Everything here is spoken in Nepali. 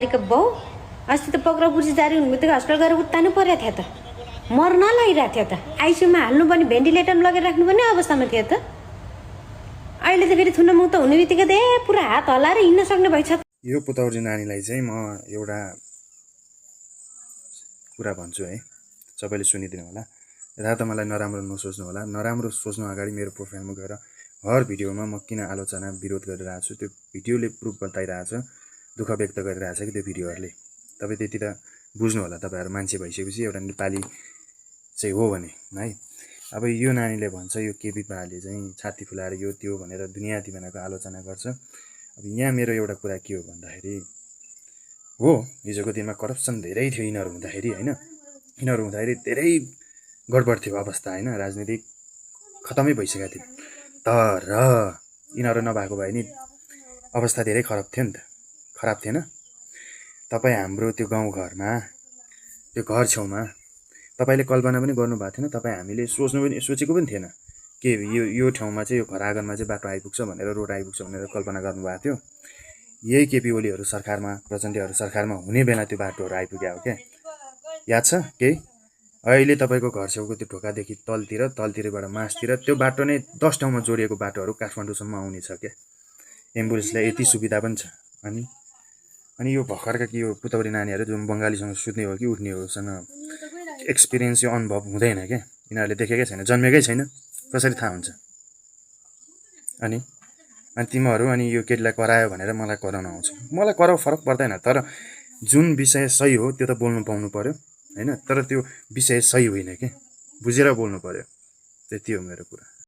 बाउ अस्ति त पक्रापुर्जी जारी हुनु बित्तिकै हस्पिटल गएर उत्तानै परेको थियो त मर्न लागिरहेको थियो त आइसियुमा हाल्नु पनि भेन्टिलेटरमा लगेर राख्नु पर्ने अवस्थामा थियो त अहिले त फेरि थुन्नमुक्त हुने बित्तिकै त पुरा हात हल्लाएर हिँड्न सक्ने भइछ। यो पुतौरी नानीलाई चाहिँ म एउटा कुरा भन्छु है, सबैले सुनिदिनु होला। यता त मलाई नराम्रो नसोच्नु होला, नराम्रो सोच्नु अगाडि मेरो प्रोफाइलमा गएर हर भिडियोमा म किन आलोचना विरोध गरिरहेको छु त्यो भिडियोले प्रुफ बताइरहेछ, दुःख व्यक्त गरिरहेछ कि त्यो भिडियोहरूले। तपाईँ त्यति त बुझ्नु होला, तपाईँहरू मान्छे भइसकेपछि एउटा नेपाली चाहिँ हो भने है। अब यो नानीले भन्छ यो केपी पाले चाहिँ छाती फुलाएर यो त्यो भनेर दुनियाँ दिवानाको आलोचना गर्छ। अब यहाँ मेरो एउटा कुरा के हो भन्दाखेरि, हो हिजोको दिनमा करप्सन धेरै थियो यिनीहरू हुँदाखेरि होइन, यिनीहरू हुँदाखेरि धेरै गडबड थियो अवस्था होइन, राजनीतिक खतमै भइसकेको थियो। तर यिनीहरू नभएको भए नि अवस्था धेरै खराब थियो नि त, खराब थिएन? तपाईँ हाम्रो त्यो गाउँघरमा त्यो घर छेउमा तपाईँले कल्पना पनि गर्नुभएको थिएन, तपाईँ हामीले सोचेको पनि थिएन के यो ठाउँमा चाहिँ यो घर आँगनमा चाहिँ बाटो आइपुग्छ भनेर, रोड आइपुग्छ भनेर कल्पना गर्नुभएको थियो। यही केपी ओलीहरू सरकारमा, प्रचण्डहरू सरकारमा हुने बेला त्यो बाटोहरू आइपुग्यो हो क्या, याद छ केही? अहिले तपाईँको घर छेउको त्यो ढोकादेखि तलतिरबाट मासतिर त्यो बाटो नै 10 ठाउँमा जोडिएको बाटोहरू काठमाडौँसम्म आउने छ क्या। एम्बुलेन्सलाई यति सुविधा पनि छ। अनि यो भर्खरका कि यो पुतौरी नानीहरू जुन बङ्गालीसँग सुत्ने हो कि उठ्ने होसँग एक्सपिरियन्स, यो अनुभव हुँदैन क्या, यिनीहरूले देखेकै छैन, जन्मेकै छैन, कसरी थाहा हुन्छ? अनि तिमीहरू अनि यो केटीलाई करायो भनेर मलाई कराउन आउँछ, मलाई कराउ फरक पर्दैन, तर जुन विषय सही हो त्यो त बोल्नु पाउनु पर्यो होइन, तर त्यो विषय सही होइन क्या, बुझेर बोल्नु पर्यो, त्यति हो मेरो कुरा।